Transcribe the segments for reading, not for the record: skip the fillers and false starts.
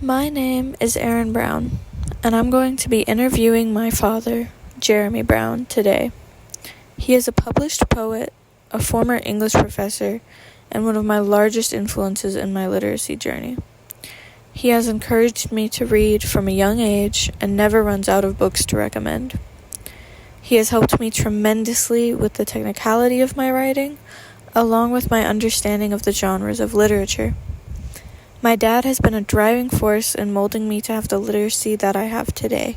My name is Aaron Brown, and I'm going to be interviewing my father, Jeremy Brown, today. He is a published poet, a former English professor, and one of my largest influences in my literacy journey. He has encouraged me to read from a young age and never runs out of books to recommend. He has helped me tremendously with the technicality of my writing, along with my understanding of the genres of literature. My dad has been a driving force in molding me to have the literacy that I have today.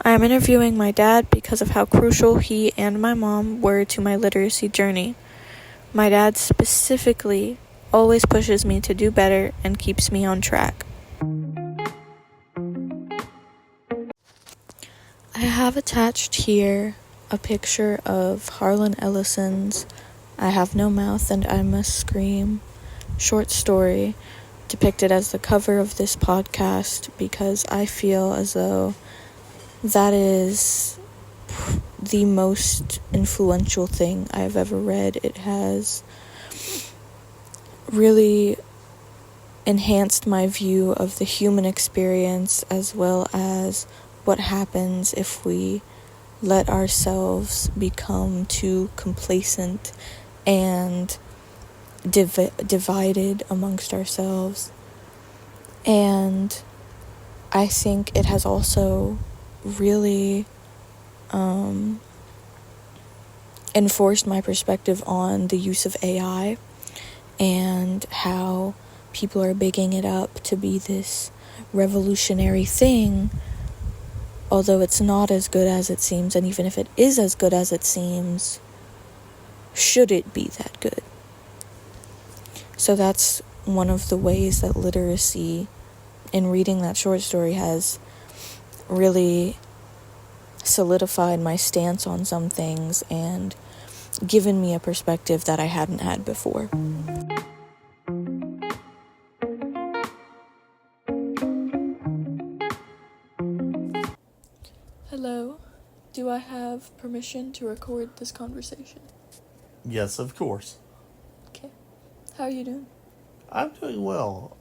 I am interviewing my dad because of how crucial he and my mom were to my literacy journey. My dad specifically always pushes me to do better and keeps me on track. I have attached here a picture of Harlan Ellison's I Have No Mouth and I Must Scream short story, depicted as the cover of this podcast, because I feel as though that is the most influential thing I've ever read. It has really enhanced my view of the human experience, as well as what happens if we let ourselves become too complacent and divided amongst ourselves. And I think it has also really enforced my perspective on the use of AI and how people are bigging it up to be this revolutionary thing, although it's not as good as it seems. And even if it is as good as it seems, should it be that good? So that's one of the ways that literacy, in reading that short story, has really solidified my stance on some things and given me a perspective that I hadn't had before. Hello, do I have permission to record this conversation? Yes, of course. Okay. How are you doing? I'm doing well.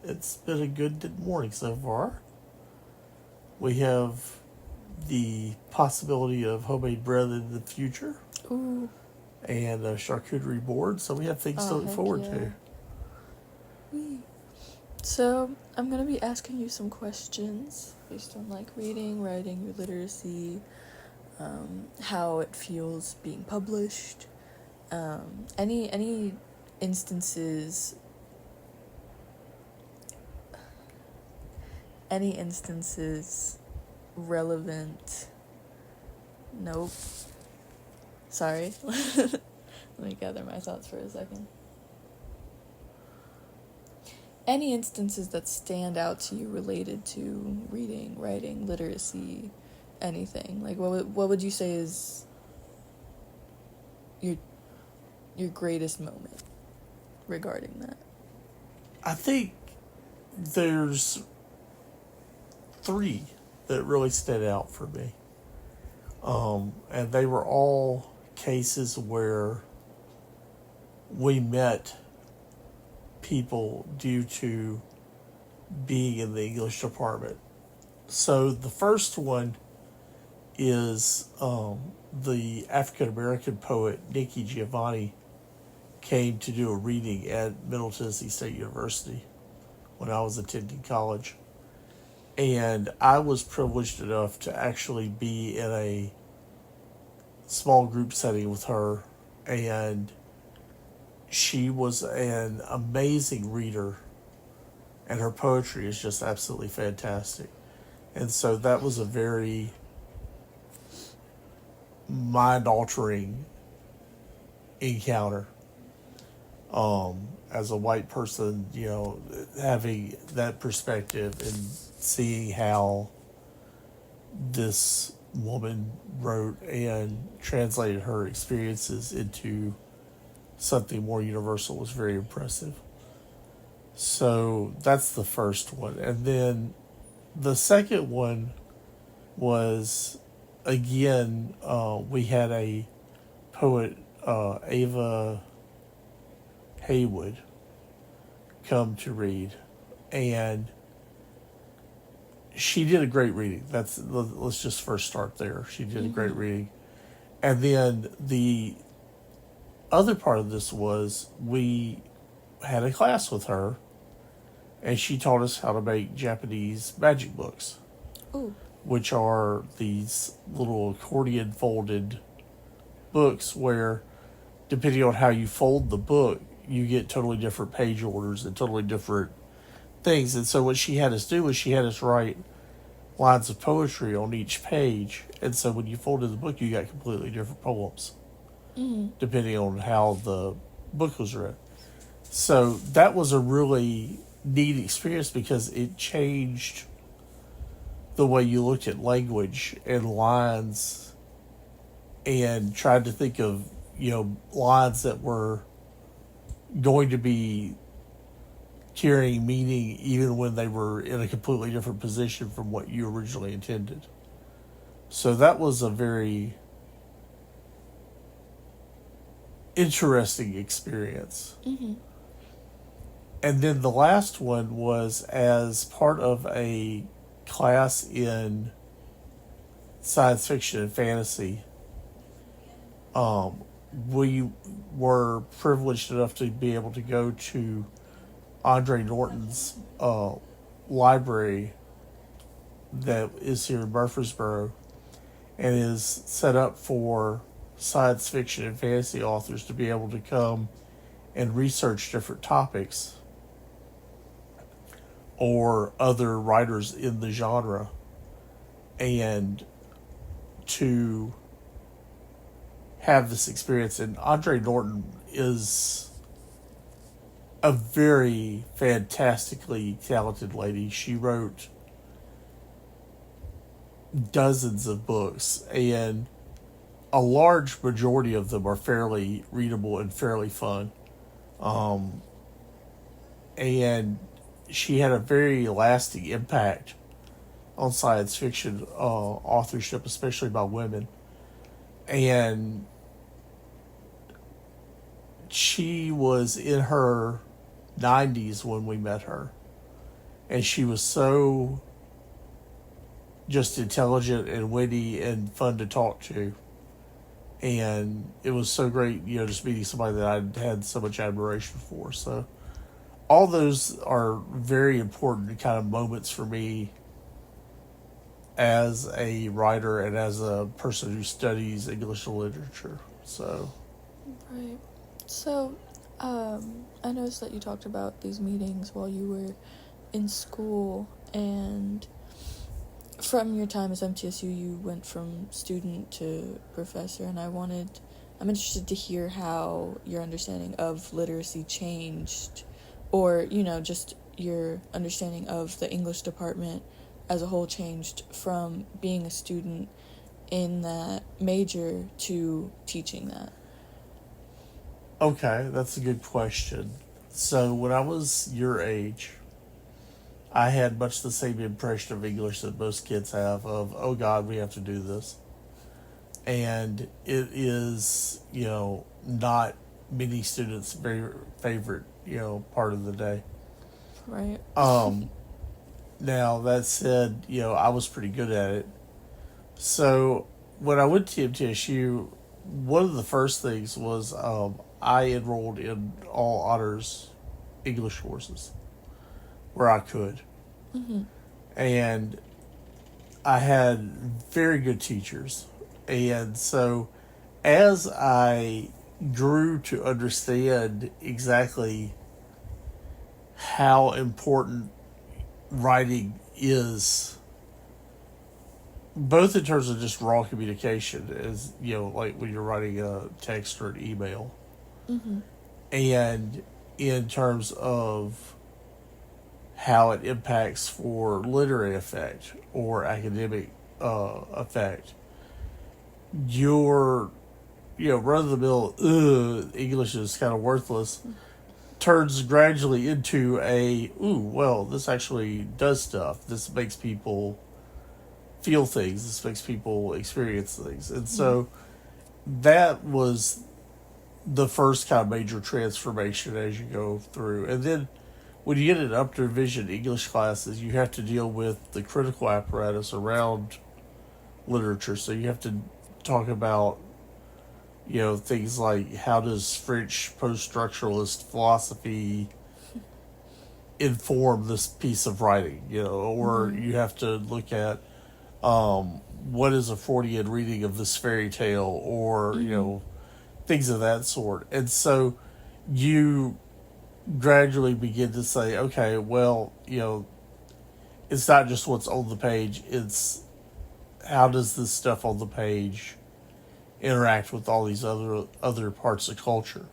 It's been a good morning so far. We have the possibility of homemade bread in the future. Ooh. And a charcuterie board, so we have things to look forward to. So, I'm going to be asking you some questions based on reading, writing, your literacy, how it feels being published, any instances relevant. Nope. Sorry. Let me gather my thoughts for a second. Any instances that stand out to you related to reading, writing, literacy, anything. What would you say is your greatest moment regarding that? I think there's 3 that really stood out for me. And they were all cases where we met people due to being in the English department. So the first one is the African American poet Nikki Giovanni came to do a reading at Middle Tennessee State University when I was attending college. And I was privileged enough to actually be in a small group setting with her, and she was an amazing reader, and her poetry is just absolutely fantastic. And so that was a very mind-altering encounter. As a white person, having that perspective and seeing how this woman wrote and translated her experiences into something more universal was very impressive. So that's the first one. And then the second one was, again, we had a poet, Ava Haywood, come to read. And she did a great reading. Let's just first start there. She did a great reading. And then the other part of this was we had a class with her, and she taught us how to make Japanese magic books, Ooh. which are these little accordion folded books where, depending on how you fold the book, you get totally different page orders and totally different things. And so what she had us do was she had us write lines of poetry on each page. And so when you folded the book, you got completely different poems, depending on how the book was read. So that was a really neat experience because it changed the way you looked at language and lines, and tried to think of, lines that were going to be carrying meaning even when they were in a completely different position from what you originally intended. So that was a very interesting experience. And then the last one was as part of a class in science fiction and fantasy. We were privileged enough to be able to go to Andre Norton's library that is here in Murfreesboro, and is set up for science fiction and fantasy authors to be able to come and research different topics, or other writers in the genre, and to have this experience. And Andre Norton is a very fantastically talented lady. She wrote dozens of books, and a large majority of them are fairly readable and fairly fun. And she had a very lasting impact on science fiction authorship, especially by women. And she was in her 90s when we met her. And she was so just intelligent and witty and fun to talk to. And it was so great, just meeting somebody that I'd had so much admiration for. So all those are very important kind of moments for me as a writer and as a person who studies English literature. So, Right. So, I noticed that you talked about these meetings while you were in school, and from your time as MTSU, you went from student to professor, and I'm interested to hear how your understanding of literacy changed, or, just your understanding of the English department as a whole changed from being a student in that major to teaching that. okay, that's a good question. So when I was your age, I had much the same impression of English that most kids have of, oh God, we have to do this. And it is, not many students' very favorite, part of the day. Right. Now, that said, I was pretty good at it. So when I went to MTSU, one of the first things was I enrolled in all honors English courses where I could. And I had very good teachers. And so as I grew to understand exactly how important writing is, both in terms of just raw communication, as like when you're writing a text or an email, and in terms of how it impacts for literary effect or academic effect, your run-of-the-mill English is kind of worthless turns gradually into this actually does stuff. This makes people feel things. This makes people experience things. And so that was the first kind of major transformation as you go through. And then when you get in upper division English classes, you have to deal with the critical apparatus around literature. So you have to talk about, things like how does French post-structuralist philosophy inform this piece of writing, or you have to look at what is a Freudian reading of this fairy tale, or, things of that sort. And so you gradually begin to say, okay, well, it's not just what's on the page, it's how does this stuff on the page interact with all these other parts of culture.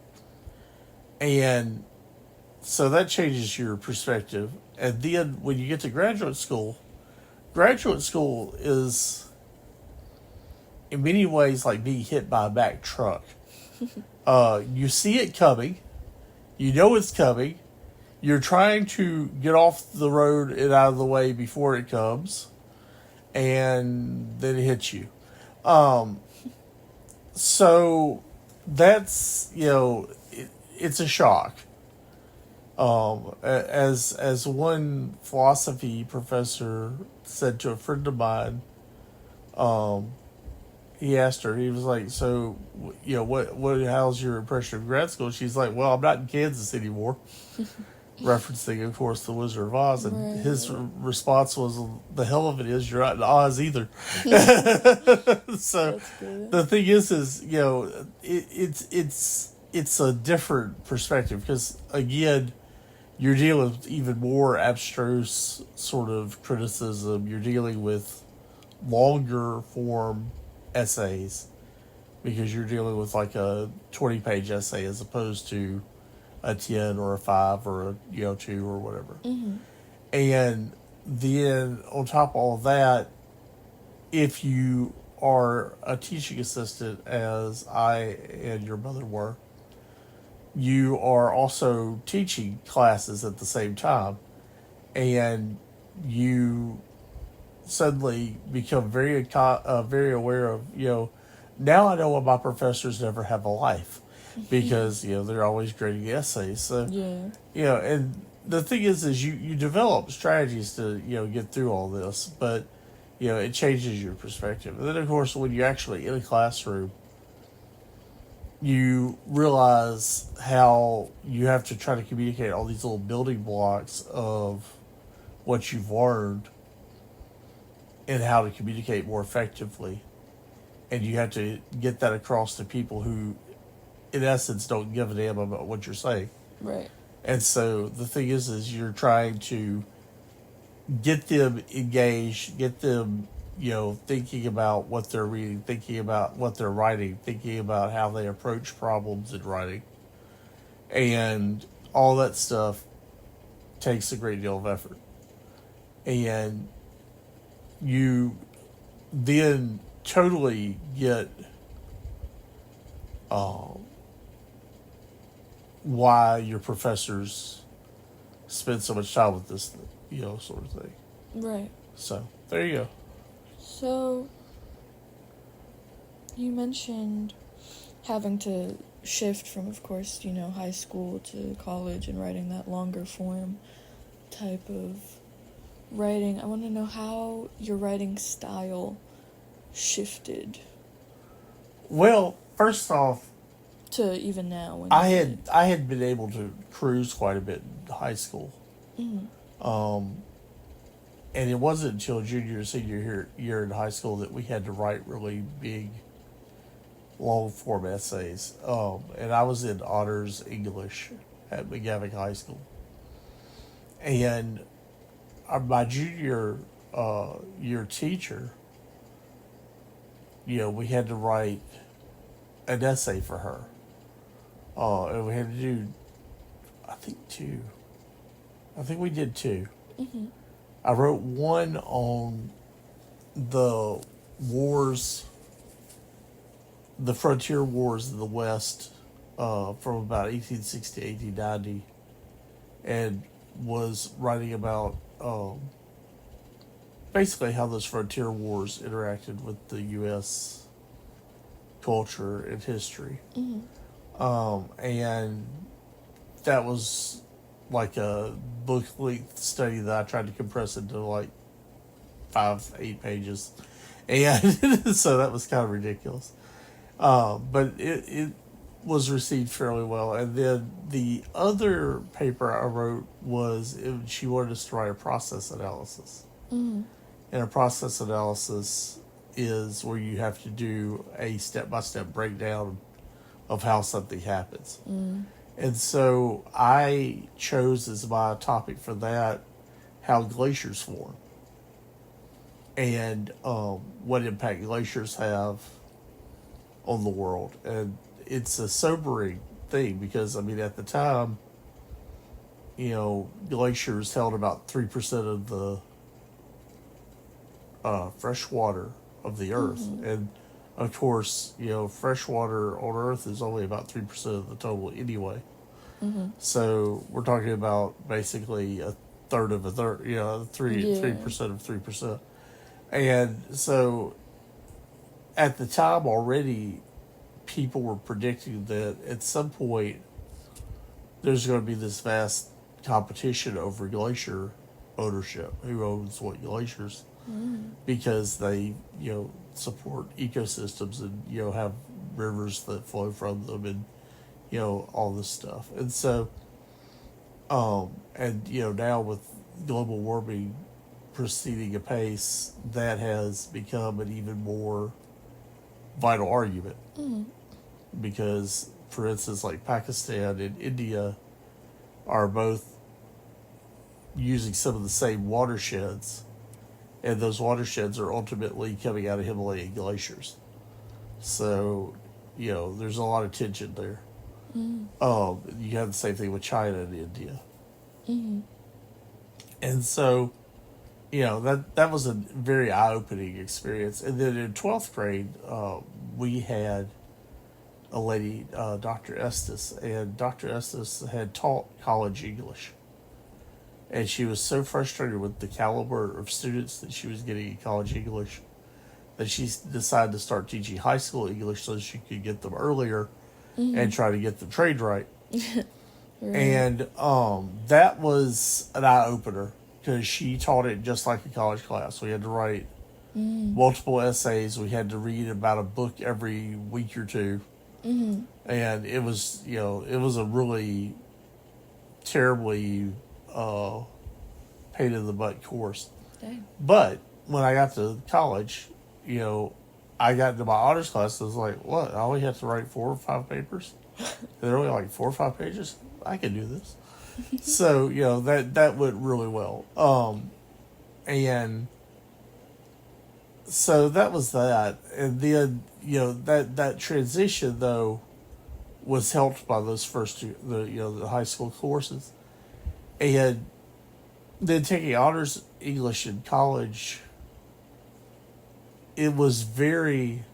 And so that changes your perspective. And then when you get to graduate school is in many ways like being hit by a Mack truck. You see it coming, you know it's coming, you're trying to get off the road and out of the way before it comes, and then it hits you. So that's, it's a shock. As one philosophy professor said to a friend of mine, he asked her, he was like, so, how's your impression of grad school? She's like, well, I'm not in Kansas anymore. Referencing, of course, The Wizard of Oz. And Right. his response was, the hell of it is, you're not in Oz either. So the thing is, it's a different perspective, because, again, you're dealing with even more abstruse sort of criticism. You're dealing with longer form essays, because you're dealing with like a 20-page essay as opposed to a 10 or a 5 or a 2 or whatever. And then on top of all of that, if you are a teaching assistant, as I and your mother were, you are also teaching classes at the same time, and you suddenly become very aware of, now I know why my professors never have a life, because they're always grading essays. So and the thing is you develop strategies to get through all this, but it changes your perspective. And then of course when you're actually in a classroom, you realize how you have to try to communicate all these little building blocks of what you've learned and how to communicate more effectively. And you have to get that across to people who, in essence, don't give a damn about what you're saying. Right. And so the thing is you're trying to get them engaged, get them, thinking about what they're reading, thinking about what they're writing, thinking about how they approach problems in writing. And all that stuff takes a great deal of effort. And you then totally get why your professors spend so much time with this, sort of thing. Right. So, there you go. So, you mentioned having to shift from, of course, high school to college and writing that longer form type of writing. I want to know how your writing style shifted Well, first off, to even now. When I had been able to cruise quite a bit in high school. And it wasn't until junior or senior year in high school that we had to write really big, long form essays. And I was in honors English at McGavick High School. And my junior year teacher, we had to write an essay for her. And we had to do, I think, 2. I think we did 2. I wrote one on the wars, the frontier wars in the West, from about 1860 to 1890, and was writing about basically how those frontier wars interacted with the U.S. culture and history. And that was like a book length study that I tried to compress into like 5, 8 pages, and so that was kind of ridiculous. But it was received fairly well. And then the other paper I wrote she wanted us to write a process analysis. Mm. And a process analysis is where you have to do a step-by-step breakdown of how something happens. Mm. And so I chose as my topic for that how glaciers form and what impact glaciers have on the world. And it's a sobering thing because, I mean, at the time, glaciers held about 3% of the fresh water of the earth. Mm-hmm. And of course, fresh water on earth is only about 3% of the total anyway. Mm-hmm. So we're talking about basically a third of a third, 3% of 3%. And so at the time already, people were predicting that at some point there's going to be this vast competition over glacier ownership. Who owns what glaciers? Because they, support ecosystems and, have rivers that flow from them and, all this stuff. And so, now with global warming proceeding apace, that has become an even more vital argument. Because, for instance, like Pakistan and India are both using some of the same watersheds, and those watersheds are ultimately coming out of Himalayan glaciers. So, there's a lot of tension there. You have the same thing with China and India. Mm-hmm. And so, that was a very eye-opening experience. And then in 12th grade, we had a lady, Dr. Estes, and Dr. Estes had taught college English. And she was so frustrated with the caliber of students that she was getting in college English that she decided to start teaching high school English so she could get them earlier and try to get them trained right. Right. And that was an eye-opener because she taught it just like a college class. We had to write multiple essays. We had to read about a book every week or two. Mm-hmm. And it was, it was a really terribly pain in the butt course. Dang. But when I got to college, I got into my honors class. I was like, what? I only have to write 4 or 5 papers? They're only like 4 or 5 pages? I can do this. So, that went really well. And so that was that. And then, that transition, though, was helped by those first two, the high school courses. And then taking honors English in college, it was very,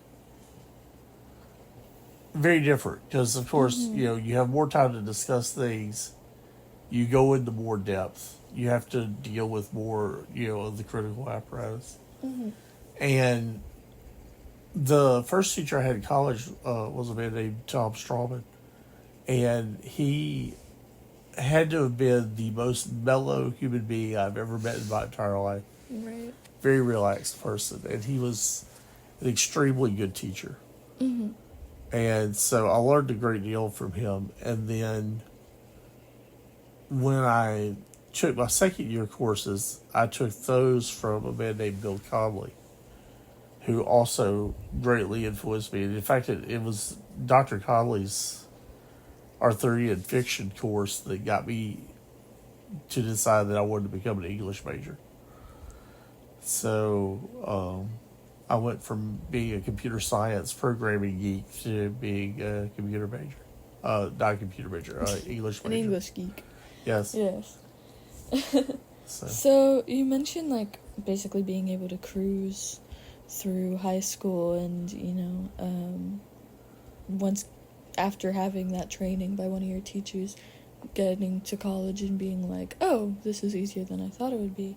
very different because, of course, you have more time to discuss things. You go into more depth. You have to deal with more, of the critical apparatus. Mm-hmm. And the first teacher I had in college was a man named Tom Strawman. And he had to have been the most mellow human being I've ever met in my entire life. Right. Very relaxed person. And he was an extremely good teacher. Mm-hmm. And so I learned a great deal from him. And then when I took my second year courses, I took those from a man named Bill Conley, who also greatly influenced me. And in fact, it was Dr. Conley's Arthurian fiction course that got me to decide that I wanted to become an English major. So I went from being a computer science programming geek to being a computer major. Not a computer major, English major. An English geek. Yes. Yes. So So you mentioned basically being able to cruise through high school and once after having that training by one of your teachers, getting to college and being like, oh, this is easier than I thought it would be.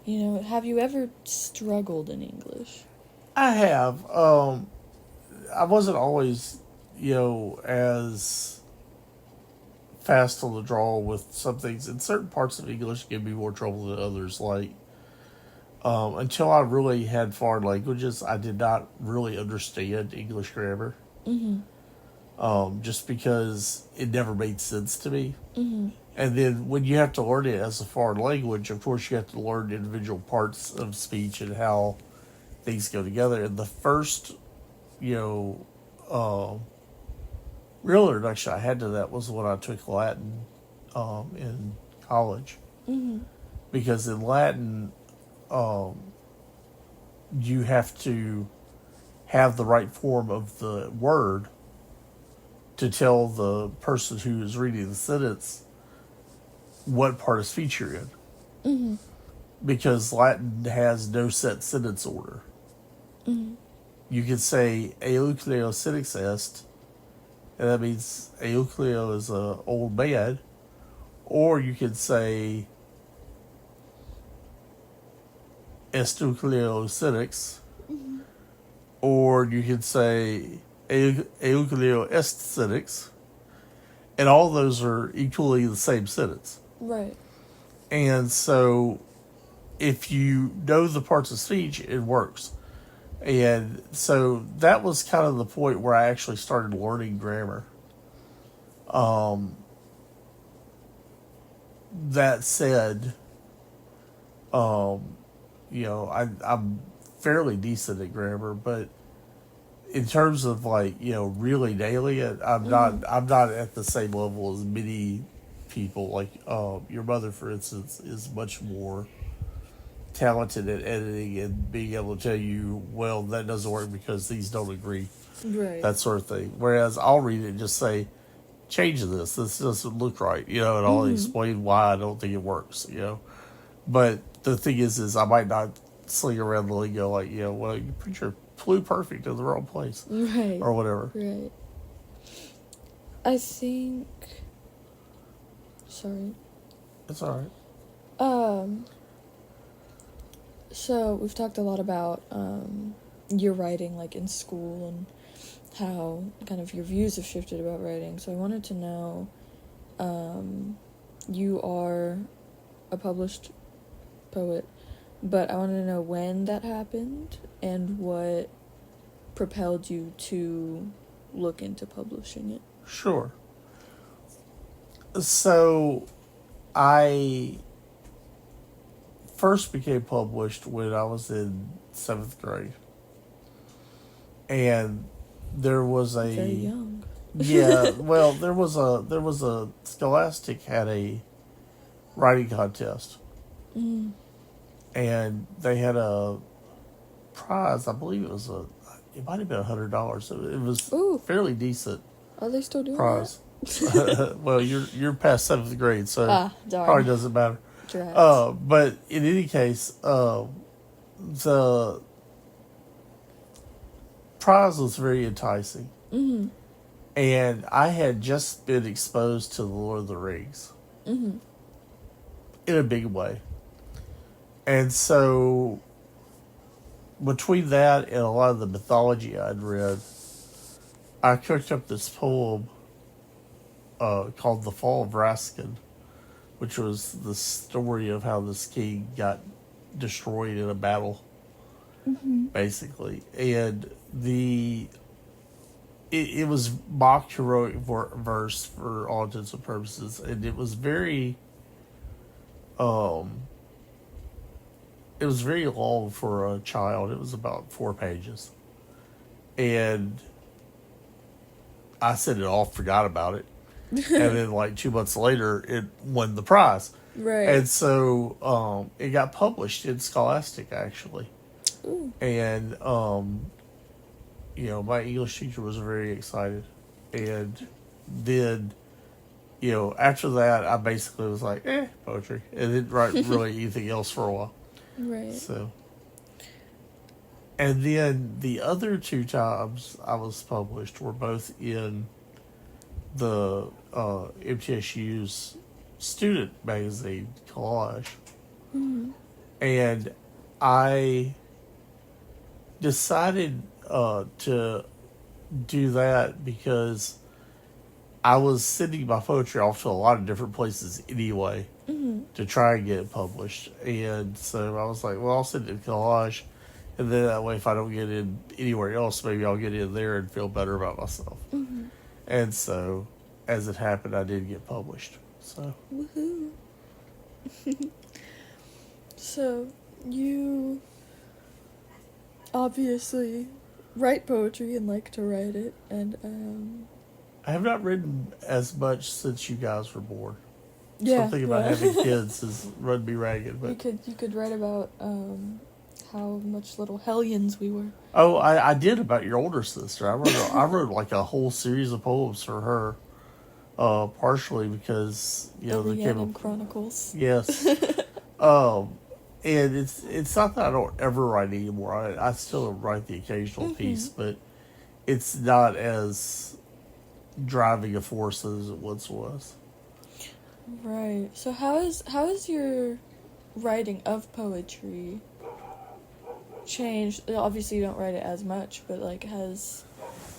Have you ever struggled in English? I have. I wasn't always, as fast on the draw with some things. And certain parts of English give me more trouble than others. Like, until I really had foreign languages, I did not really understand English grammar. Just because it never made sense to me. And then when you have to learn it as a foreign language, of course you have to learn individual parts of speech and how things go together. And the first, real introduction I had to that was when I took Latin in college. Because in Latin, you have to have the right form of the word to tell the person who is reading the sentence what part of speech you're in. Because Latin has no set sentence order. You could say euclio sinix est, and that means euclio is an old man, or you could say est euclio sinix, or you could say euclio est sinix, and all those are equally the same sentence. Right. And so if you know the parts of speech, it works. And so that was kind of the point where I actually started learning grammar. That said, I'm fairly decent at grammar, but in terms of really nailing it, I'm not at the same level as many people. Like your mother, for instance, is much more talented at editing and being able to tell you, well, that doesn't work because these don't agree. Right. That sort of thing. Whereas I'll read it and just say, change this doesn't look right, and I'll explain why I don't think it works, But the thing is I might not sling around the lingo like, well, you put your flew perfect in the wrong place. Right. Or whatever. Right. I think... Sorry. It's alright. So we've talked a lot about your writing, like in school, and how kind of your views have shifted about writing. So I wanted to know, you are a published poet, but I wanted to know when that happened and what propelled you to look into publishing it. Sure. So I first became published when I was in 7th grade. And there was a... Very young. Yeah, well, there was a Scholastic had a writing contest. And they had a prize. I believe it might have been $100. It was fairly decent. Are they still doing prize. Well, you're past 7th grade, so darn. Probably doesn't matter. But in any case, the prize was very enticing. And I had just been exposed to the Lord of the Rings. In a big way. And so, between that and a lot of the mythology I'd read, I cooked up this poem called The Fall of Raskin, which was the story of how this king got destroyed in a battle, basically. And it was mock heroic verse for all intents and purposes, and it was very long for a child. It was about 4 pages. And I sent it off, forgot about it. And then 2 months later, it won the prize. Right. And so it got published in Scholastic, actually. Ooh. And, my English teacher was very excited. And then, after that, I basically was like, poetry. And didn't write really anything else for a while. Right. So, and then the other 2 times I was published were both in the MTSU's student magazine, Collage. And I decided to do that because I was sending my poetry off to a lot of different places anyway to try and get it published. And so I was like, well, I'll send it to Collage. And then that way, if I don't get in anywhere else, maybe I'll get in there and feel better about myself. And so, as it happened, I did get published. So, Woohoo. So, you obviously write poetry and like to write it, and I have not written as much since you guys were born. yeah, Something about having kids has run me ragged. But you could write about how much little hellions we were. oh, I did about your older sister. I wrote like a whole series of poems for her. Partially because The they came Rhiannon up. Chronicles. Yes. And it's not that I don't ever write anymore. I still write the occasional piece, but it's not as driving a force as it once was. Right. So how is your writing of poetry changed? Obviously, you don't write it as much, but like, has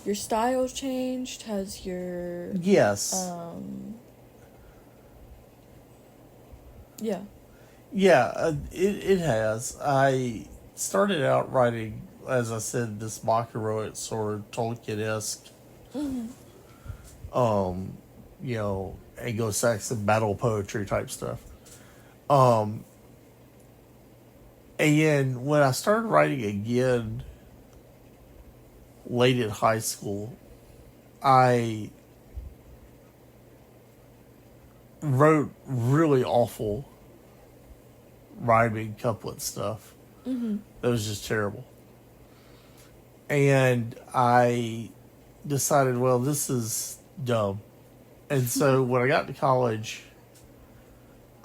your style changed? Has your Yes. Yeah. Yeah, it has. I started out writing, as I said, this mock heroic sort of Tolkien-esque, Anglo-Saxon battle poetry type stuff. And when I started writing again late in high school, I wrote really awful rhyming couplet stuff. That was just terrible. And I decided, well, this is dumb. And so when I got to college,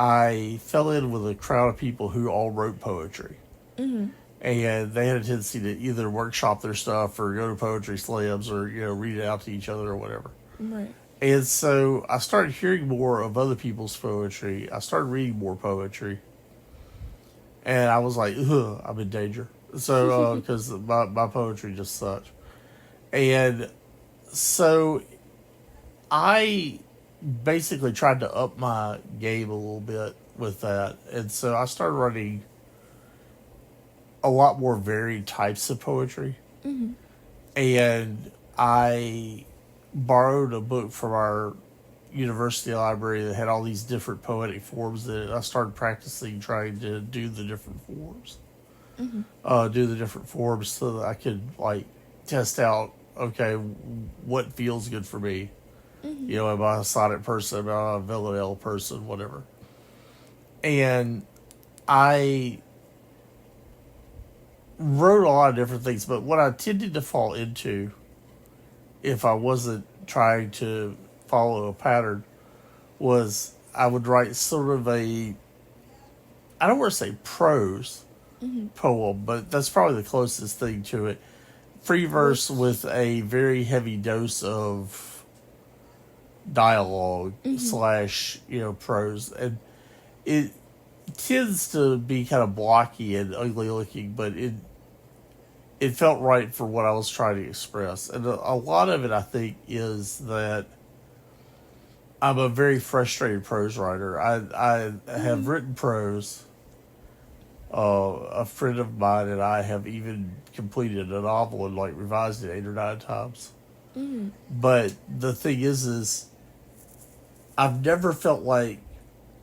I fell in with a crowd of people who all wrote poetry. And they had a tendency to either workshop their stuff or go to poetry slams or, read it out to each other or whatever. Right. And so I started hearing more of other people's poetry. I started reading more poetry. And I was like, ugh, I'm in danger. So, because my poetry just sucked. And so I basically tried to up my game a little bit with that. And so I started writing a lot more varied types of poetry. And I borrowed a book from our university library that had all these different poetic forms in it. I started practicing trying to do the different forms. So that I could test out, okay, what feels good for me. Am I a sonnet person? Am I a villanelle person? Whatever. And I wrote a lot of different things, but what I tended to fall into, if I wasn't trying to follow a pattern, was I would write sort of I don't want to say prose poem, but that's probably the closest thing to it. Free verse with a very heavy dose of dialogue slash, prose. And it tends to be kind of blocky and ugly looking, but it felt right for what I was trying to express. And a lot of it, I think, is that I'm a very frustrated prose writer. I have written prose. A friend of mine and I have even completed a novel and revised it 8 or 9 times. But the thing is I've never felt like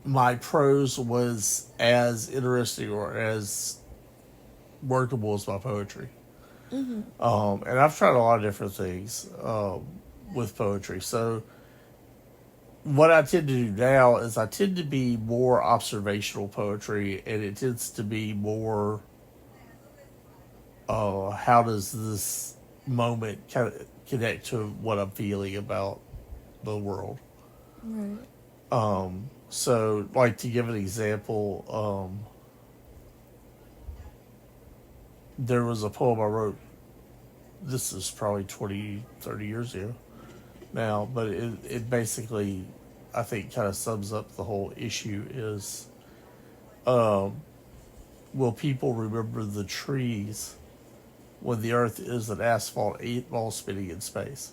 my prose was as interesting or as workable as my poetry. And I've tried a lot of different things with poetry. So what I tend to do now is I tend to be more observational poetry, and it tends to be more how does this moment kind of connect to what I'm feeling about the world. Right. So, to give an example, there was a poem I wrote, this is probably 20, 30 years ago now, but it basically, I think, kind of sums up the whole issue is, will people remember the trees when the earth is an asphalt 8-ball spinning in space?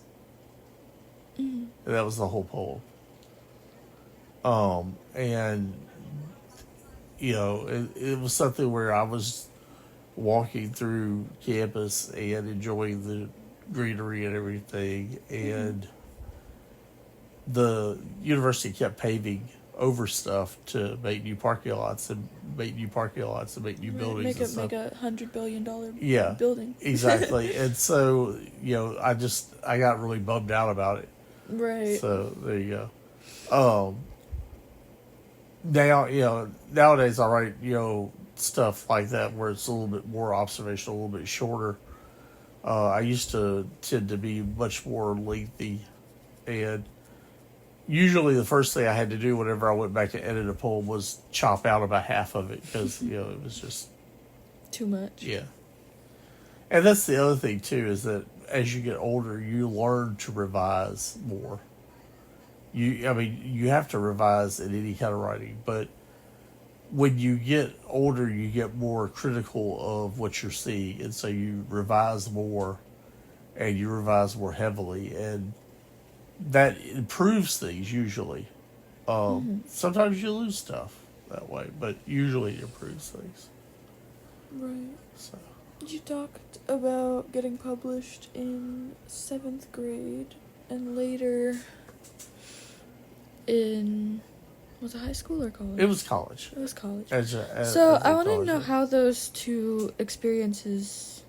And that was the whole poem. And it was something where I was walking through campus and enjoying the greenery and everything, and the university kept paving over stuff to make new parking lots and make new parking lots and make new buildings Make and stuff. a $100 billion Yeah, building. exactly. And so I got really bummed out about it. Right. So there you go. Now, nowadays I write, stuff like that where it's a little bit more observational, a little bit shorter. I used to tend to be much more lengthy, and usually the first thing I had to do whenever I went back to edit a poem was chop out about half of it because, it was just... Too much. Yeah. And that's the other thing, too, is that as you get older, you learn to revise more. You have to revise in any kind of writing, but when you get older, you get more critical of what you're seeing, and so you revise more, and you revise more heavily, and that improves things usually. Sometimes you lose stuff that way, but usually it improves things. Right. So. You talked about getting published in 7th grade and later in... Was it high school or college? It was college. It was college. So I want to know how those two experiences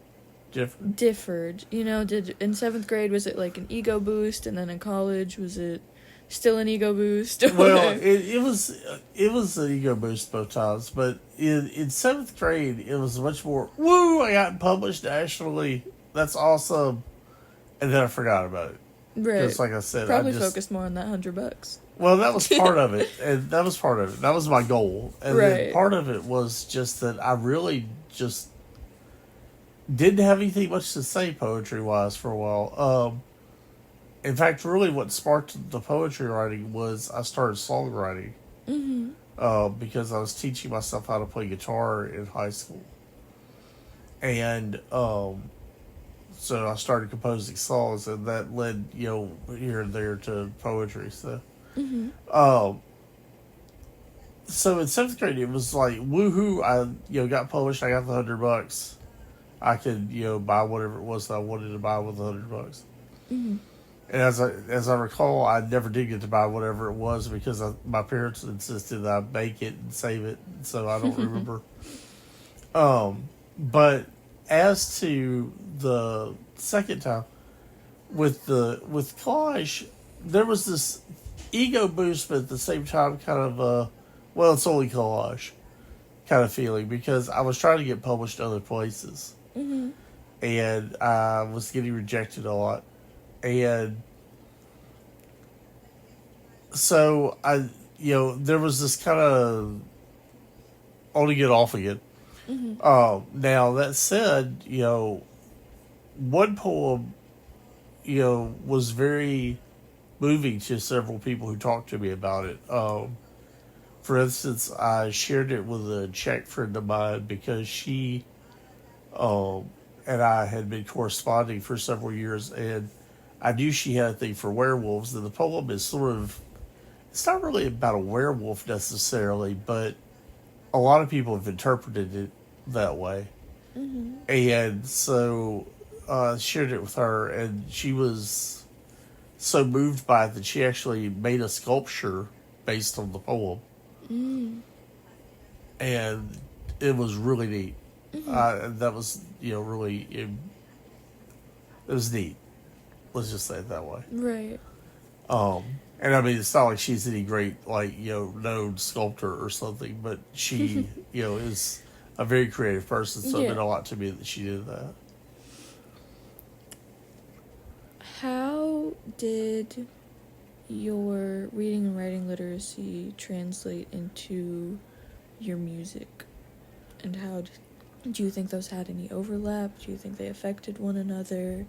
differed. Did in 7th grade, was it like an ego boost, and then in college was it still an ego boost? Well, it was an ego boost both times, but in 7th grade it was much more, woo, I got published nationally, that's awesome, and then I forgot about it. Right. Because like I said, probably focused more on that $100. Well, that was part of it, and that was part of it. That was my goal, and then part of it was just that I really just didn't have anything much to say poetry-wise for a while. In fact, really what sparked the poetry writing was I started songwriting. Because I was teaching myself how to play guitar in high school. And so I started composing songs, and that led, here and there to poetry. So, so in 7th grade, it was like, woohoo, I, got published, I got the $100. I could, buy whatever it was that I wanted to buy with the $100. And as I recall, I never did get to buy whatever it was because my parents insisted that I make it and save it, so I don't remember. But as to the second time, with collage, there was this ego boost, but at the same time, kind of it's only collage kind of feeling, because I was trying to get published other places, and I was getting rejected a lot. And so there was this kind of on again, off again. Now that said, one poem, was very moving to several people who talked to me about it. For instance, I shared it with a Czech friend of mine because she, and I had been corresponding for several years, and I knew she had a thing for werewolves, and the poem is it's not really about a werewolf necessarily, but a lot of people have interpreted it that way. And so I shared it with her, and she was so moved by it that she actually made a sculpture based on the poem. And it was really neat. That was, really, it was neat. Let's just say it that way. Right. And I mean, it's not like she's any great, known sculptor or something, but she, is a very creative person, so it meant a lot to me that she did that. How did your reading and writing literacy translate into your music? And how do you think those had any overlap? Do you think they affected one another?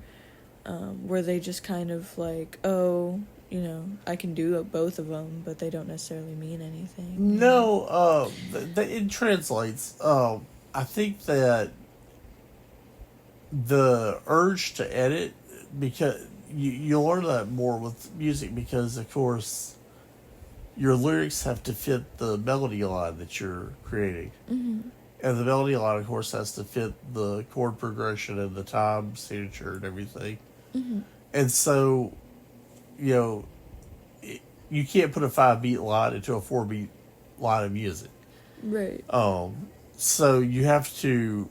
Were they just kind of like, I can do both of them, but they don't necessarily mean anything? No, it translates. I think that the urge to edit, because, you learn that more with music because, of course, your lyrics have to fit the melody line that you're creating. Mm-hmm. And the melody line, of course, has to fit the chord progression and the time signature and everything. Mm-hmm. And so, you know, you can't put a 5-beat line into a 4-beat line of music. Right. So you have to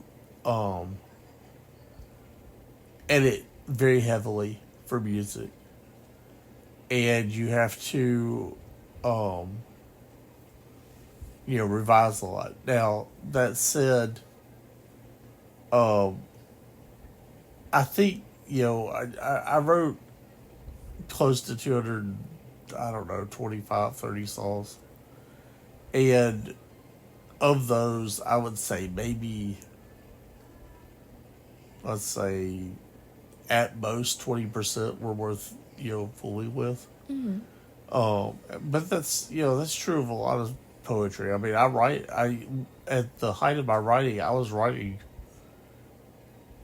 edit very heavily for music. And you have to, revise a lot. Now, that said, I think, I wrote close to 200, 25, 30 songs. And of those, I would say maybe, let's say, at most 20% were worth, fooling with. Mm-hmm. But that's true of a lot of poetry. I mean, at the height of my writing, I was writing,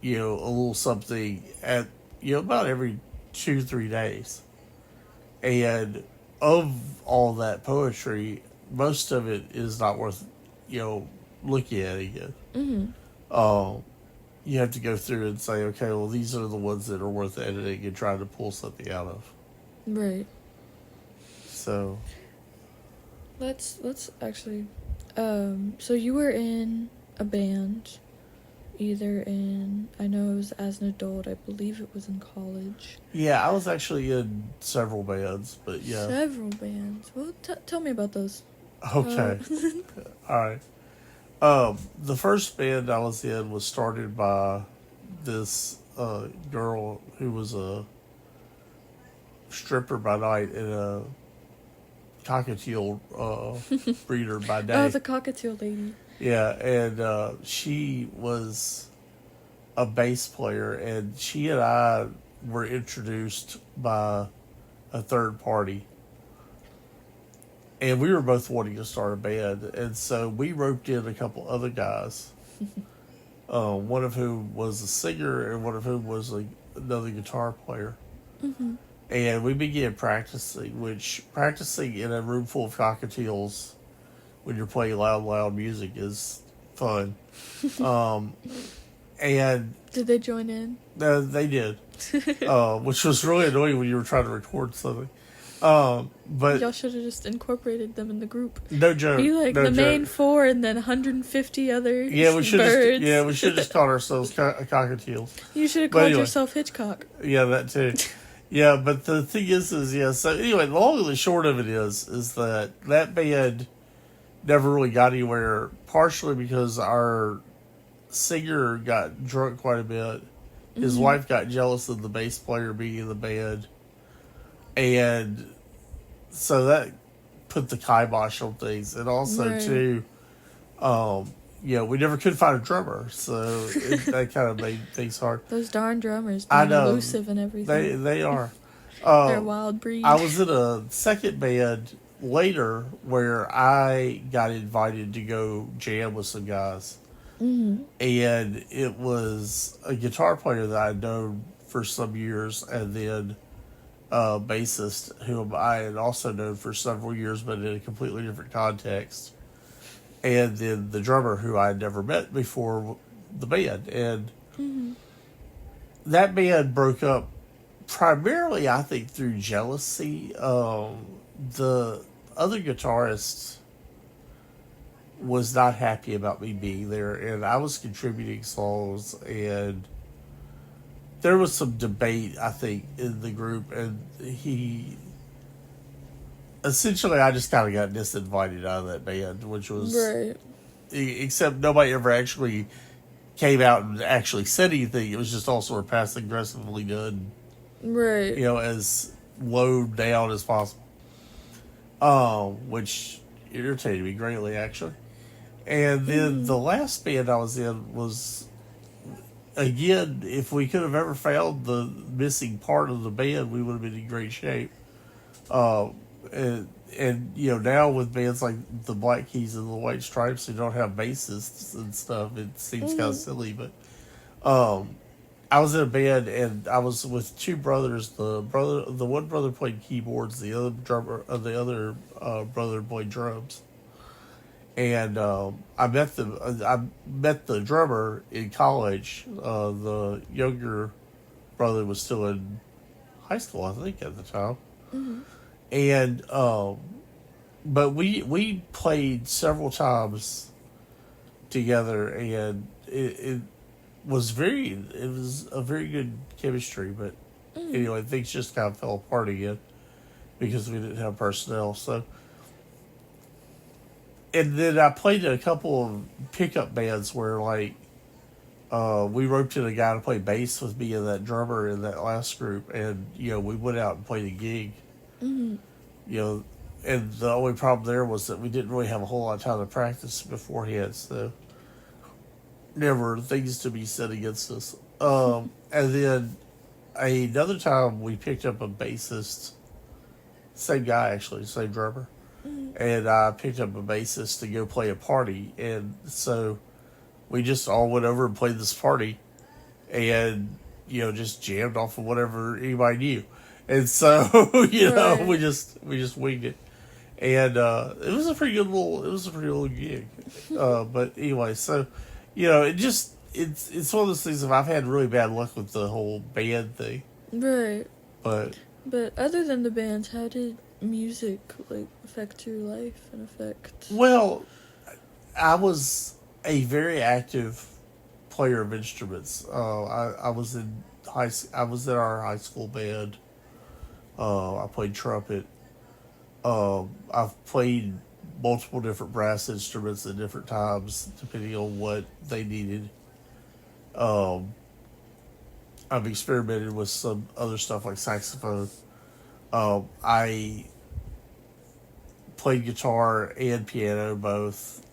a little something at, about every 2-3 days. And of all that poetry, most of it is not worth, looking at again. Mm-hmm. You have to go through and say, okay, well, these are the ones that are worth editing and trying to pull something out of. Right. So Let's actually. So you were in a band, either in, I know it was as an adult. I believe it was in college. yeah, I was actually in several bands, but yeah. Several bands. Well, tell me about those. Okay. All right. The first band I was in was started by this girl who was a stripper by night and a cockatiel breeder by day. Oh, the cockatiel lady. Yeah, and she was a bass player, and she and I were introduced by a third party. And we were both wanting to start a band, and so we roped in a couple other guys, one of whom was a singer and one of whom was another guitar player. Mm-hmm. And we began practicing in a room full of cockatiels when you're playing loud music is fun. And Did they join in? they did, which was really annoying when you were trying to record something. But Y'all should have just incorporated them in the group. no joke. Be like no the joke. main four and then 150 other Yeah, we should birds. we should just call ourselves cockatiels. You should have But called anyway. yourself Hitchcock. Yeah, that too. Yeah, but the thing is, so anyway, the long and the short of it is that band never really got anywhere, partially because our singer got drunk quite a bit. His Mm-hmm. wife got jealous of the bass player being in the band. And so that put the kibosh on things. And also, Right. too, we never could find a drummer. So that kind of made things hard. Those darn drummers I being know. elusive and everything. They are. They're a wild breed. I was in a second band later where I got invited to go jam with some guys. Mm-hmm. And it was a guitar player that I'd known for some years, and then a bassist whom I had also known for several years, but in a completely different context. And then the drummer who I had never met before the band. And Mm-hmm. that band broke up primarily, I think, through jealousy. The other guitarist was not happy about me being there, and I was contributing songs, and there was some debate, I think, in the group, and essentially, I just kind of got disinvited out of that band, which was, Right. except nobody ever actually came out and actually said anything. It was just all sort of passive aggressively done, Right. as low down as possible. Which irritated me greatly, actually. And then the last band I was in was, again, if we could have ever found the missing part of the band, we would have been in great shape. And now with bands like the Black Keys and the White Stripes who don't have bassists and stuff, it seems kind of silly, but I was in a band and I was with two brothers. The one brother played keyboards, the other brother played drums. And I met the drummer in college. The younger brother was still in high school, I think, at the time. Mm-hmm. And but we played several times together, and it was a very good chemistry. But anyway, things just kind of fell apart again because we didn't have personnel. So, and then I played in a couple of pickup bands where like we roped in a guy to play bass with me and that drummer in that last group, and we went out and played a gig. Mm-hmm. And the only problem there was that we didn't really have a whole lot of time to practice beforehand, so never things to be said against us. And then another time we picked up a bassist, same guy actually, same drummer, and I picked up a bassist to go play a party, and so we just all went over and played this party, and just jammed off of whatever anybody knew, and so Right. we just winged it, and it was a pretty good gig, but anyway, so it's one of those things. If I've had really bad luck with the whole band thing, Right. but But other than the band, how did music affect your life and affect? well, I was a very active player of instruments. I was in I was in our high school band. I played trumpet. I've played multiple different brass instruments at different times, depending on what they needed. I've experimented with some other stuff like saxophone. I played guitar and piano both,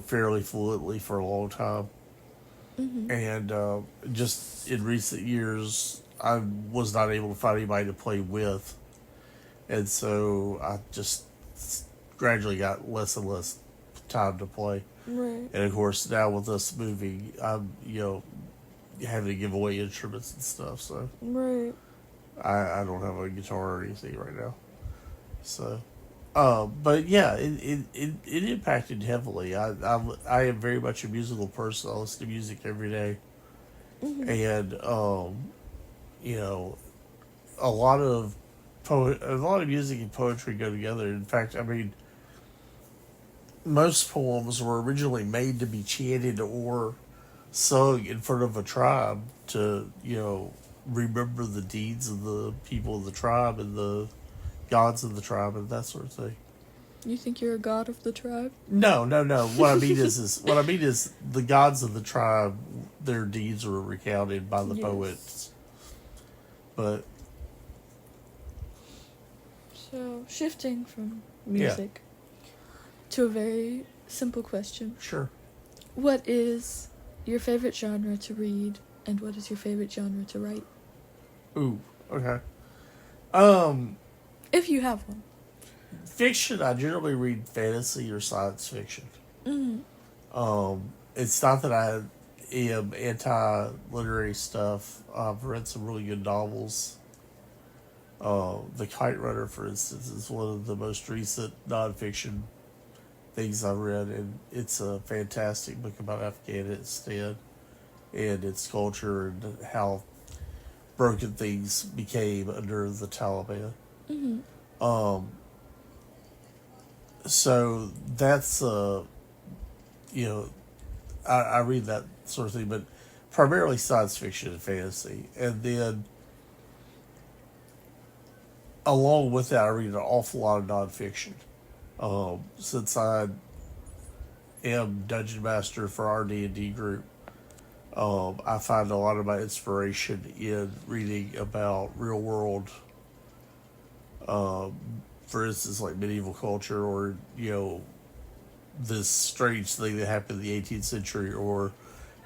fairly fluently for a long time. Mm-hmm. And just in recent years, I was not able to find anybody to play with. And so I just gradually got less and less time to play. Right. And of course, now with us moving, I'm, having to give away instruments and stuff. So Right. I don't have a guitar or anything right now. So, but yeah, it impacted heavily. I am very much a musical person. I listen to music every day. Mm-hmm. And, a lot of a lot of music and poetry go together. In fact, I mean, most poems were originally made to be chanted or sung in front of a tribe to, remember the deeds of the people of the tribe and the gods of the tribe and that sort of thing. You think you're a god of the tribe? No. What I mean is the gods of the tribe, their deeds were recounted by the Yes. poets. But So, shifting from music to a very simple question. sure. What is your favorite genre to read, and what is your favorite genre to write? Ooh, okay. If you have one. Fiction, I generally read fantasy or science fiction. Mm-hmm. It's not that I am anti-literary stuff. I've read some really good novels. The Kite Runner, for instance, is one of the most recent nonfiction things I've read, and it's a fantastic book about Afghanistan and its culture and how broken things became under the Taliban. Mm-hmm. So that's I read that sort of thing, but primarily science fiction and fantasy, and then along with that, I read an awful lot of nonfiction. Since I am dungeon master for our D&D group, I find a lot of my inspiration in reading about real world, for instance, like medieval culture, or this strange thing that happened in the 18th century, or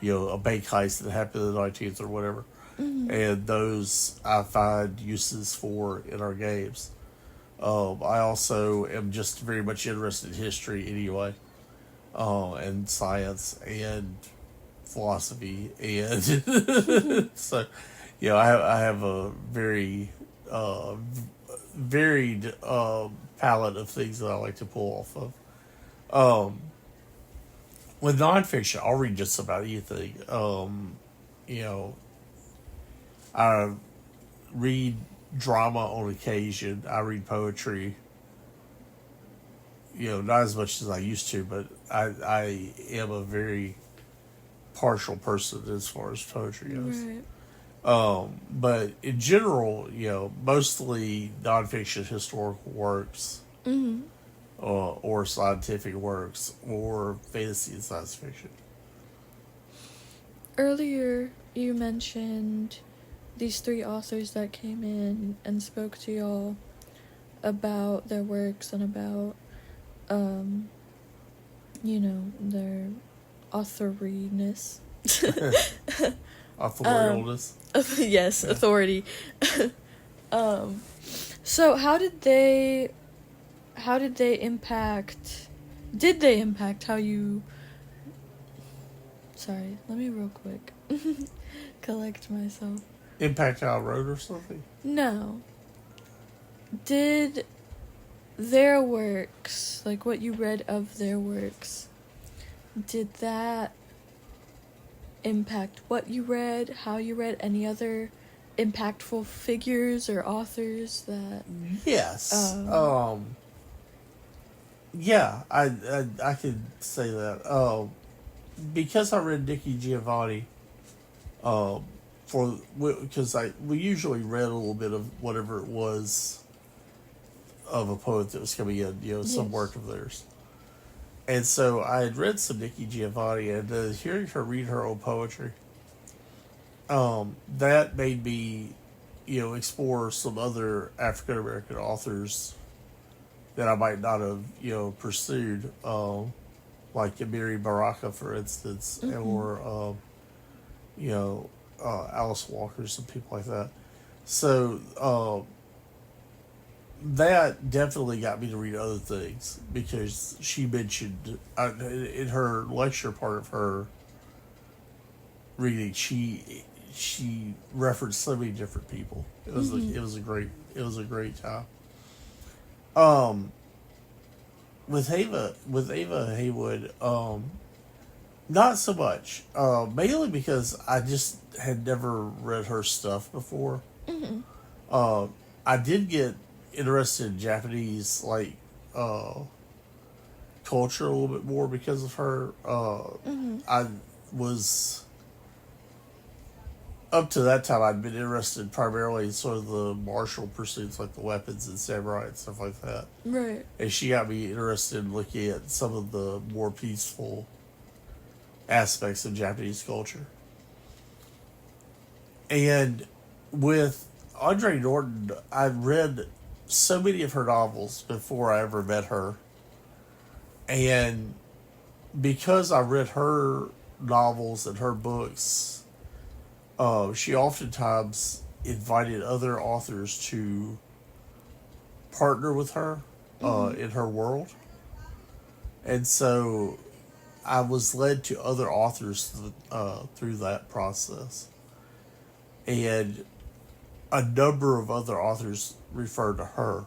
a bank heist that happened in the 19th or whatever. Mm-hmm. And those I find uses for in our games. I also am just very much interested in history anyway, and science, and philosophy, and so I have a very varied palette of things that I like to pull off of. With nonfiction, I'll read just about anything. You know, I read drama on occasion. I read poetry. Not as much as I used to, but I am a very partial person as far as poetry goes. Right. But in general, mostly nonfiction historical works, Mm-hmm. or scientific works, or fantasy and science fiction. Earlier, you mentioned these three authors that came in and spoke to y'all about their works and about, their authoriness. Authorialness. Yes, Yeah. authority. So how did they impact? Did they impact how you? Sorry, let me real quick collect myself. Impact how I wrote or something? No. Did their works, like what you read of their works, did that impact what you read, how you read, any other impactful figures or authors that... Yes. Yeah, I could say that. Because I read Nikki Giovanni, because we usually read a little bit of whatever it was of a poet that was coming in, some Yes. work of theirs. And so I had read some Nikki Giovanni, and hearing her read her own poetry, that made me, explore some other African American authors that I might not have, pursued, like Amiri Baraka, for instance, Mm-hmm. or, Alice Walker's and people like that. So, that definitely got me to read other things, because she mentioned in her lecture part of her reading, she referenced so many different people. It was Mm-hmm. it was a great time. With Ava Haywood, not so much. Mainly because I just had never read her stuff before. Mm-hmm. I did get interested in Japanese culture a little bit more because of her. Mm-hmm. I was up to that time I'd been interested primarily in sort of the martial pursuits, like the weapons and samurai and stuff like that. Right. And she got me interested in looking at some of the more peaceful aspects of Japanese culture. And with Andre Norton, I read so many of her novels before I ever met her. And because I read her novels and her books, she oftentimes invited other authors to partner with her in her world. And so I was led to other authors through that process. And a number of other authors refer to her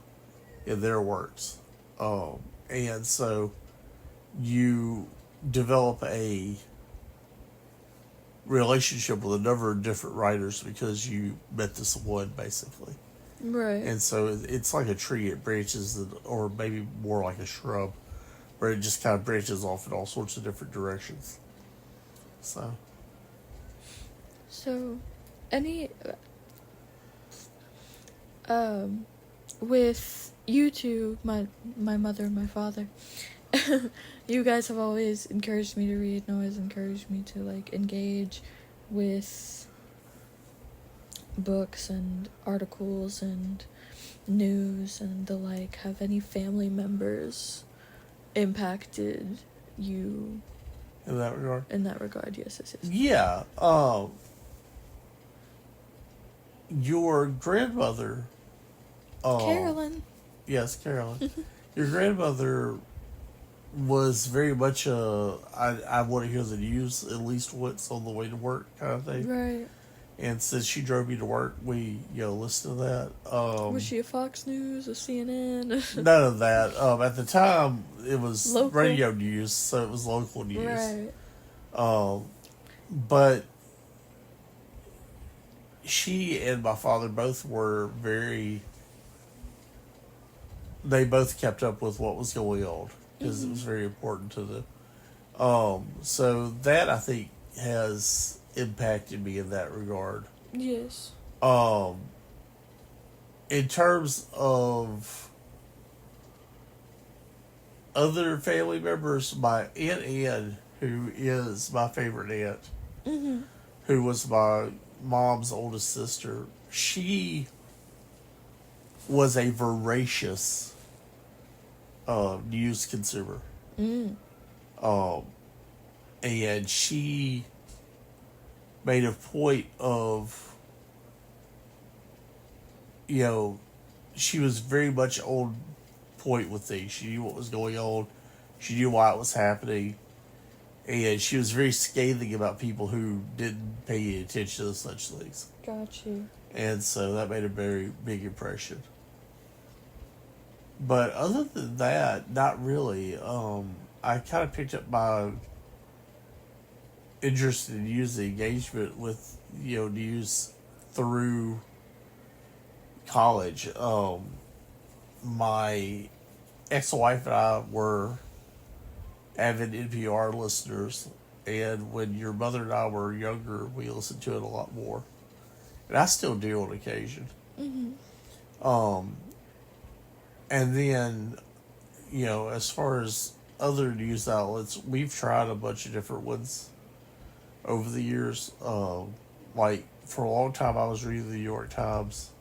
in their works. And so you develop a relationship with a number of different writers because you met this one, basically. Right. And so it's like a tree. It branches, or maybe more like a shrub, where it just kind of branches off in all sorts of different directions. So Any with you two, my mother and my father, you guys have always encouraged me to read and always encouraged me to engage with books and articles and news and the like. Have any family members impacted you in that regard, in that regard? Yes. yeah. Your grandmother, Carolyn. yes, Carolyn, your grandmother was very much I want to hear the news at least once on the way to work kind of thing. Right. And since she drove me to work, we listened to that. Was she a Fox News, a CNN? None of that. At the time, it was Local. radio news, so it was local news. Right. But she and my father both were very. They both kept up with what was going on because it was very important to them. So that I think has impacted me in that regard. Yes. In terms of other family members, my Aunt Ann, who is my favorite aunt, Mm-hmm. who was my mom's oldest sister, she was a voracious news consumer. Mm. And she made a point of, she was very much on point with things. She knew what was going on. She knew why it was happening. And she was very scathing about people who didn't pay any attention to such things. Got you. And so that made a very big impression. But other than that, not really. I kind of picked up my interest in news, the engagement with, news through college. My ex-wife and I were avid NPR listeners, and when your mother and I were younger, we listened to it a lot more. And I still do on occasion. Mm-hmm. And then, as far as other news outlets, we've tried a bunch of different ones over the years. Like, for a long time, I was reading the New York Times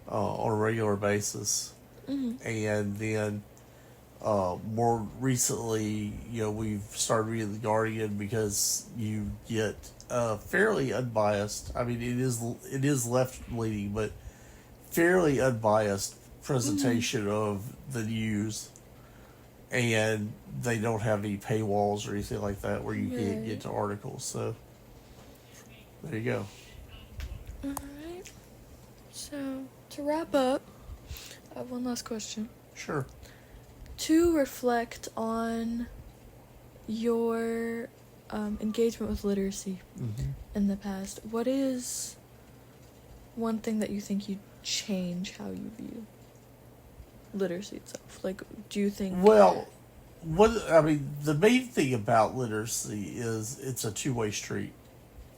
on a regular basis. Mm-hmm. And then, more recently, we've started reading The Guardian because you get fairly unbiased. I mean, it is left-leaning, but fairly unbiased presentation of the news, and they don't have any paywalls or anything like that where you can't get to articles. So there you go. All right. So to wrap up, I have one last question. Sure. To reflect on your engagement with literacy in the past, what is one thing that you think you'd change how you view literacy itself? Like, do you think... Well, the main thing about literacy is it's a two-way street.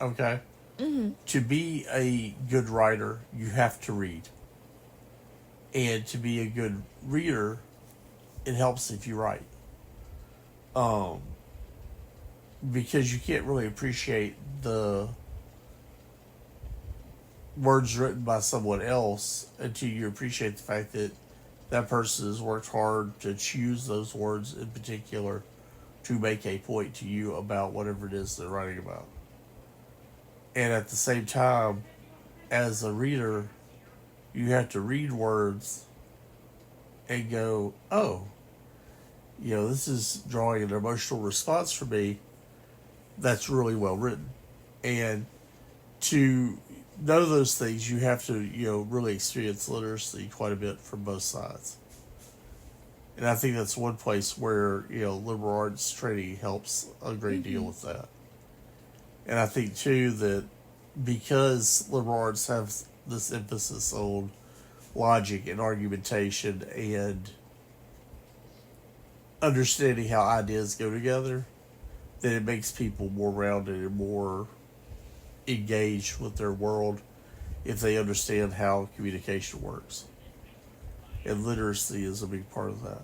Okay? Mm-hmm. To be a good writer, you have to read. And to be a good reader, it helps if you write. Because you can't really appreciate the words written by someone else until you appreciate the fact that that person has worked hard to choose those words in particular to make a point to you about whatever it is they're writing about. And at the same time, as a reader, you have to read words and go, oh, this is drawing an emotional response for me that's really well written. And to know those things, you have to, really experience literacy quite a bit from both sides. And I think that's one place where, liberal arts training helps a great deal with that. And I think, too, that because liberal arts have this emphasis on logic and argumentation and understanding how ideas go together, then it makes people more rounded and more engaged with their world if they understand how communication works. And literacy is a big part of that.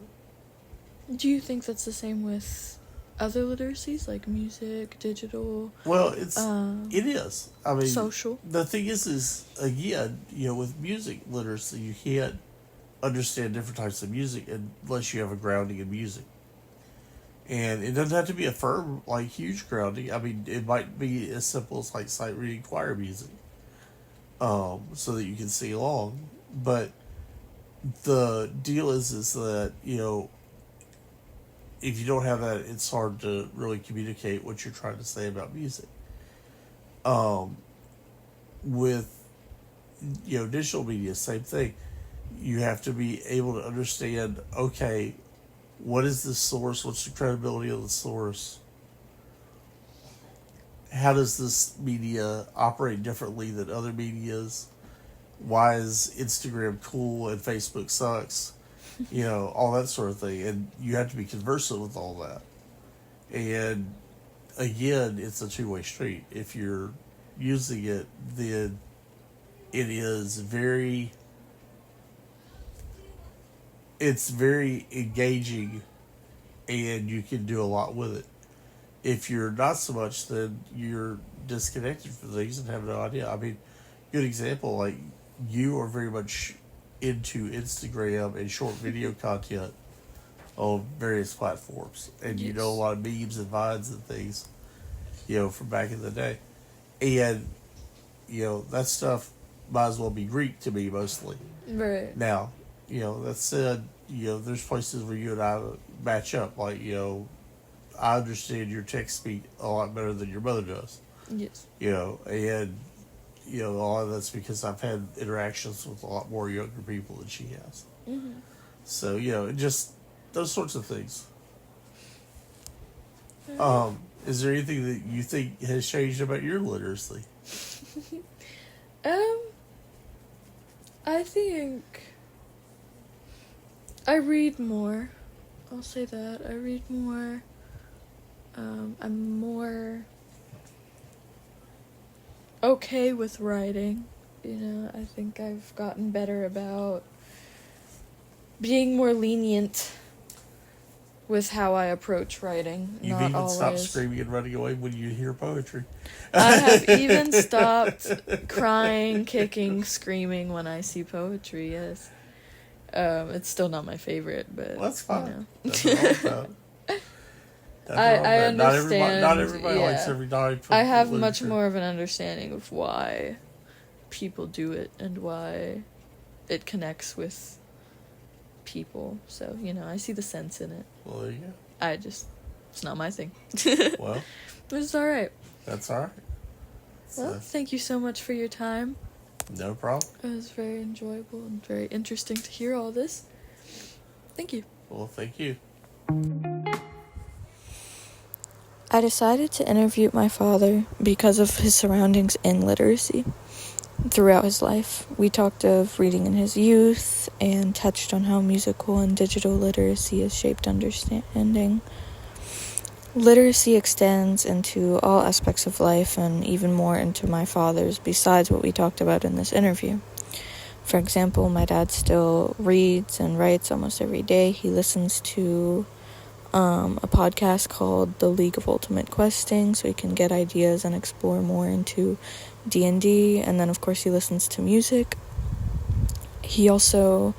Do you think that's the same with other literacies, like music, digital? Well, it is. I mean, social. The thing is again, with music literacy, you can't understand different types of music unless you have a grounding in music. And it doesn't have to be a firm, huge grounding. I mean, it might be as simple as sight reading choir music, so that you can sing along. But the deal is that if you don't have that, it's hard to really communicate what you're trying to say about music. With digital media, same thing. You have to be able to understand, okay, what is the source? What's the credibility of the source? How does this media operate differently than other medias? Why is Instagram cool and Facebook sucks? All that sort of thing. And you have to be conversant with all that. And again, it's a two-way street. If you're using it, then it is very engaging, and you can do a lot with it. If you're not so much, then you're disconnected from things and have no idea. I mean, good example, like you are very much into Instagram and short video content on various platforms, and Yes. you know a lot of memes and vines and things, from back in the day, and that stuff might as well be Greek to me mostly. Right. Now, that said, there's places where you and I match up. Like, I understand your text speed a lot better than your mother does. Yes. And a lot of that's because I've had interactions with a lot more younger people than she has. Mm-hmm. So, just those sorts of things. Is there anything that you think has changed about your literacy? I think I read more. I'll say that. I read more. I'm more okay with writing. I think I've gotten better about being more lenient with how I approach writing. You've Not even always. stopped screaming and running away when you hear poetry. I have even stopped crying, kicking, screaming when I see poetry, yes. It's still not my favorite, but... Well, that's fine. Nothing wrong with that. I understand. Not everybody yeah. likes every dime. I have much more of an understanding of why people do it and why it connects with people. So, I see the sense in it. Well, there you go. It's not my thing. Well, But it's alright. that's all right. Well, thank you so much for your time. No problem. It was very enjoyable and very interesting to hear all this. Thank you. Well, thank you. I decided to interview my father because of his surroundings in literacy. Throughout his life, we talked of reading in his youth and touched on how musical and digital literacy has shaped understanding. Literacy extends into all aspects of life and even more into my father's besides what we talked about in this interview. For example, my dad still reads and writes almost every day. He listens to a podcast called The League of Ultimate Questing so he can get ideas and explore more into D&D, and then of course he listens to music. He also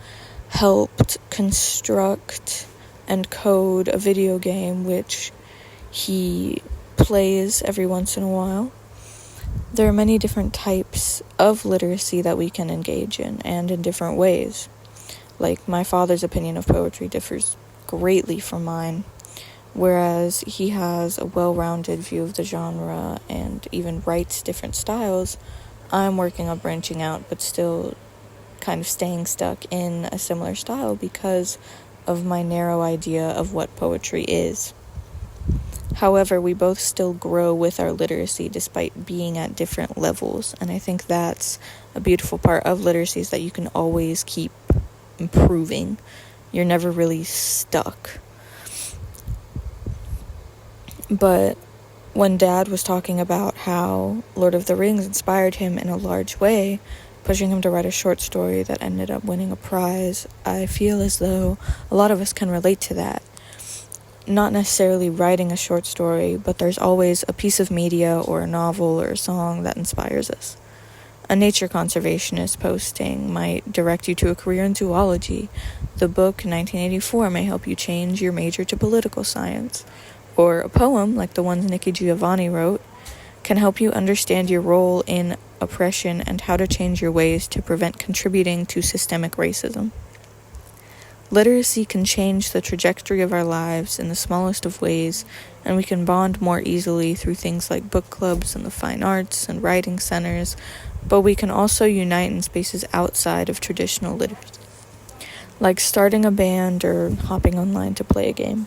helped construct and code a video game which he plays every once in a while. There are many different types of literacy that we can engage in, and in different ways. Like, my father's opinion of poetry differs greatly from mine, whereas he has a well-rounded view of the genre and even writes different styles. I'm working on branching out, but still kind of staying stuck in a similar style because of my narrow idea of what poetry is. However, we both still grow with our literacy despite being at different levels, and I think that's a beautiful part of literacy, is that you can always keep improving. You're never really stuck. But when Dad was talking about how Lord of the Rings inspired him in a large way, pushing him to write a short story that ended up winning a prize, I feel as though a lot of us can relate to that. Not necessarily writing a short story, but there's always a piece of media or a novel or a song that inspires us. A nature conservationist posting might direct you to a career in zoology. The book 1984 may help you change your major to political science. Or a poem, like the ones Nikki Giovanni wrote, can help you understand your role in oppression and how to change your ways to prevent contributing to systemic racism. Literacy can change the trajectory of our lives in the smallest of ways, and we can bond more easily through things like book clubs and the fine arts and writing centers, but we can also unite in spaces outside of traditional literacy, like starting a band or hopping online to play a game.